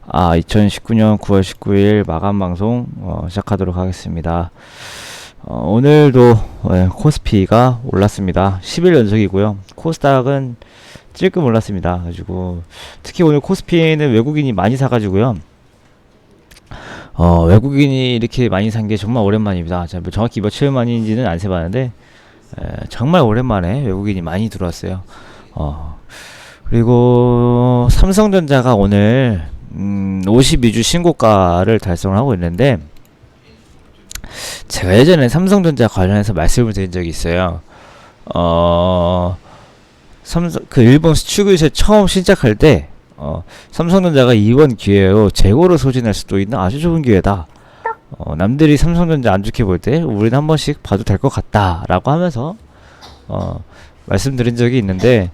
2019년 9월 19일 마감 방송 시작하도록 하겠습니다. 오늘도 코스피가 올랐습니다. 10일 연속이고요. 코스닥은 찔끔 올랐습니다. 가지고 특히 오늘 코스피는 외국인이 많이 사가지고요. 외국인이 이렇게 많이 산 게 정말 오랜만입니다. 정확히 며칠 만인지는 안 세봤는데 정말 오랜만에 외국인이 많이 들어왔어요. 그리고 삼성전자가 오늘 52주 신고가를 달성을 하고 있는데, 제가 예전에 삼성전자 관련해서 말씀을 드린 적이 있어요. 일본 수출규제 처음 시작할 때 삼성전자가 이번 기회로 재고를 소진할 수도 있는 아주 좋은 기회다. 남들이 삼성전자 안 좋게 볼 때 우리는 한 번씩 봐도 될 것 같다 라고 하면서 말씀드린 적이 있는데,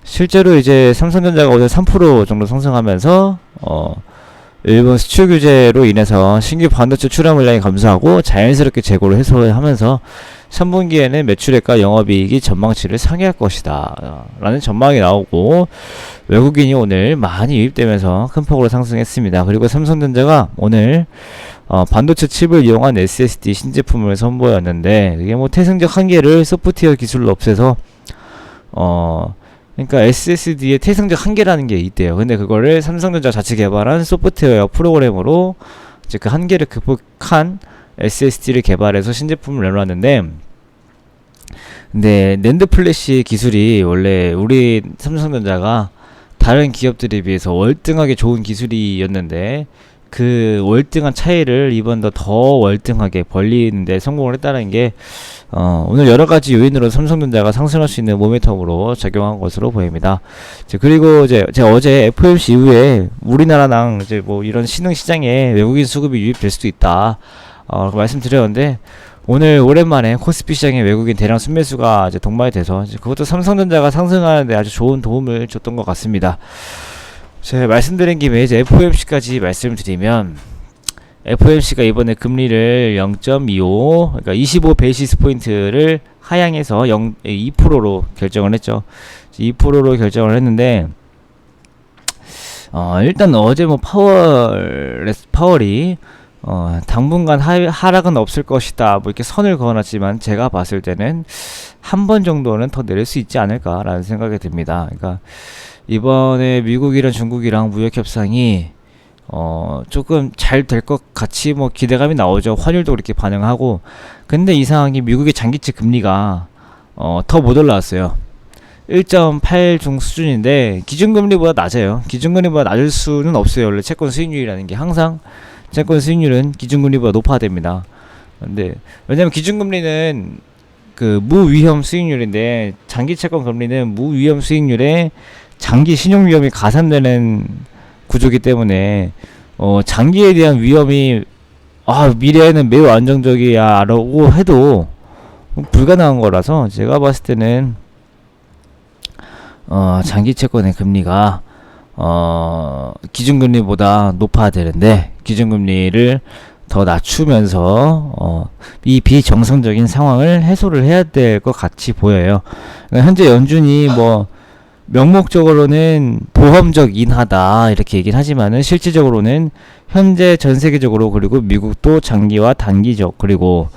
실제로 이제 삼성전자가 오늘 3% 정도 상승하면서 일본 수출 규제로 인해서 신규 반도체 출하 물량이 감소하고 자연스럽게 재고를 해소하면서 3분기에는 매출액과 영업이익이 전망치를 상회할 것이다 라는 전망이 나오고, 외국인이 오늘 많이 유입되면서 큰 폭으로 상승했습니다. 그리고 삼성전자가 오늘 반도체 칩을 이용한 SSD 신제품을 선보였는데, 이게 뭐 태생적 한계를 소프트웨어 기술로 없애서 그러니까 SSD의 태생적 한계라는 게 있대요. 근데 그거를 삼성전자 자체 개발한 소프트웨어 프로그램으로 이제 그 한계를 극복한 SSD를 개발해서 신제품을 내놓았는데, 근데 낸드 플래시 기술이 원래 우리 삼성전자가 다른 기업들에 비해서 월등하게 좋은 기술이었는데, 그 월등한 차이를 이번 더 월등하게 벌리는데 성공을 했다는 게 오늘 여러가지 요인으로 삼성전자가 상승할 수 있는 모멘텀으로 작용한 것으로 보입니다. 그리고 제가 어제 FOMC 이후에 우리나라랑 이제 뭐 이런 신흥시장에 외국인 수급이 유입될 수도 있다 말씀드렸는데, 오늘 오랜만에 코스피 시장에 외국인 대량 순매수가 이제 동반이 돼서 그것도 삼성전자가 상승하는데 아주 좋은 도움을 줬던 것 같습니다. 제가 말씀드린 김에 이제 FOMC까지 말씀드리면, FOMC가 이번에 금리를 0.25, 그러니까 25 베이시스 포인트를 하향해서 2%로 결정을 했죠. 2%로 결정을 했는데, 일단 어제 뭐 파월이 당분간 하락은 없을 것이다 뭐 이렇게 선을 그어놨지만, 제가 봤을 때는 한 번 정도는 더 내릴 수 있지 않을까라는 생각이 듭니다. 그러니까 이번에 미국이랑 중국이랑 무역 협상이 조금 잘 될 것 같이 뭐 기대감이 나오죠. 환율도 그렇게 반영하고. 근데 이상하게 미국의 장기채 금리가 더 못 올라왔어요. 1.8 중 수준인데 기준금리보다 낮아요. 기준금리보다 낮을 수는 없어요. 원래 채권 수익률이라는 게 항상 채권 수익률은 기준금리보다 높아야 됩니다. 근데 왜냐면 기준금리는 그 무위험 수익률인데, 장기 채권 금리는 무위험 수익률에 장기 신용 위험이 가산되는 구조기 때문에 장기에 대한 위험이 미래에는 매우 안정적이야 라고 해도 불가능한 거라서, 제가 봤을 때는 장기 채권의 금리가 기준금리보다 높아야 되는데, 기준금리를 더 낮추면서 이 비정상적인 상황을 해소를 해야 될 것 같이 보여요. 그러니까 현재 연준이 뭐 명목적으로는 보험적 인하다 이렇게 얘기를 하지만은, 실질적으로는 현재 전 세계적으로, 그리고 미국도 장기와 단기적, 그리고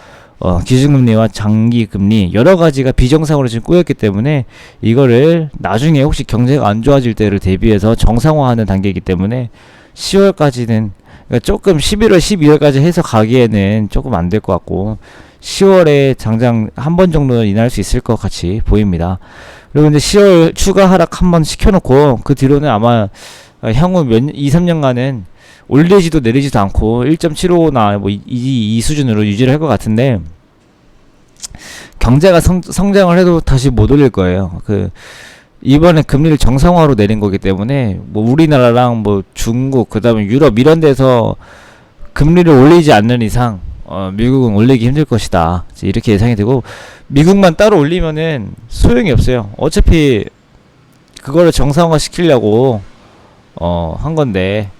기준금리와 장기금리 여러 가지가 비정상으로 지금 꼬였기 때문에, 이거를 나중에 혹시 경제가 안 좋아질 때를 대비해서 정상화하는 단계이기 때문에 10월까지는, 그러니까 조금 11월, 12월까지 해서 가기에는 조금 안 될 것 같고, 10월에 당장 한 번 정도는 인하할 수 있을 것 같이 보입니다. 그리고 이제 10월 추가 하락 한번 시켜놓고, 그 뒤로는 아마 향후 2, 3년간은 올리지도 내리지도 않고 1.75나 뭐 이 수준으로 유지를 할 것 같은데, 경제가 성장을 해도 다시 못 올릴 거예요. 이번에 금리를 정상화로 내린 거기 때문에, 뭐 우리나라랑 뭐 중국, 그 다음에 유럽 이런 데서 금리를 올리지 않는 이상 미국은 올리기 힘들 것이다 이렇게 예상이 되고, 미국만 따로 올리면은 소용이 없어요. 어차피 그거를 정상화 시키려고 한 건데,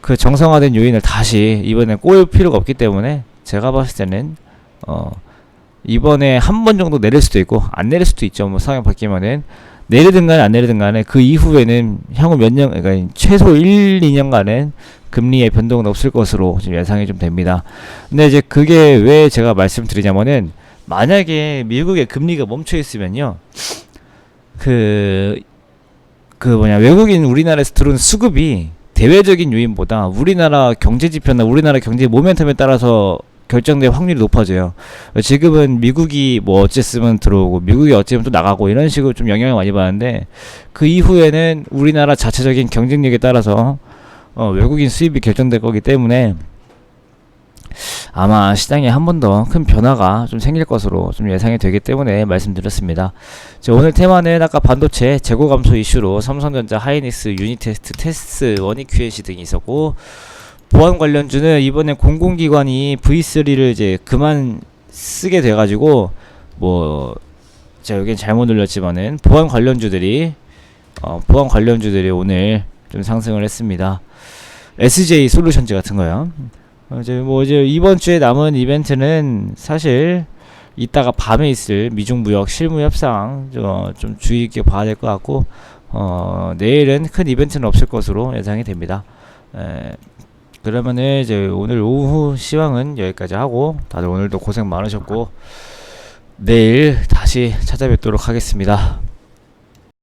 그 정상화된 요인을 다시 이번에 꼬일 필요가 없기 때문에, 제가 봤을 때는 이번에 한 번 정도 내릴 수도 있고 안 내릴 수도 있죠. 뭐 상황이 바뀌면은 내리든 간에 안 내리든 간에 그 이후에는 향후 몇 년, 그러니까 최소 1, 2년간은 금리의 변동은 없을 것으로 지금 예상이 좀 됩니다. 근데 이제 그게 왜 제가 말씀드리냐면은 만약에 미국의 금리가 멈춰 있으면요. 그 외국인 우리나라에서 들어온 수급이 대외적인 요인보다 우리나라 경제 지표나 우리나라 경제 모멘텀에 따라서 결정될 확률이 높아져요. 지금은 미국이 뭐 어쨌으면 들어오고 미국이 어찌면 또 나가고 이런 식으로 좀 영향을 많이 받는데 그 이후에는 우리나라 자체적인 경쟁력에 따라서 외국인 수입이 결정될 거기 때문에 아마 시장에 한 번 더 큰 변화가 좀 생길 것으로 좀 예상이 되기 때문에 말씀드렸습니다. 오늘 테마는 아까 반도체 재고 감소 이슈로 삼성전자, 하이닉스, 유니테스트, 테스트, 원익QNC 등이 있었고, 보안 관련주는 이번에 공공기관이 V3를 이제 그만 쓰게 돼가지고 제가 여긴 잘못 눌렀지만은 보안 관련주들이 오늘 좀 상승을 했습니다. SJ 솔루션즈 같은 거요. 이제 이번 주에 남은 이벤트는 사실 이따가 밤에 있을 미중무역 실무 협상 좀 주의 있게 봐야 될 것 같고, 내일은 큰 이벤트는 없을 것으로 예상이 됩니다. 그러면은 이제 오늘 오후 시황은 여기까지 하고, 다들 오늘도 고생 많으셨고 내일 다시 찾아뵙도록 하겠습니다.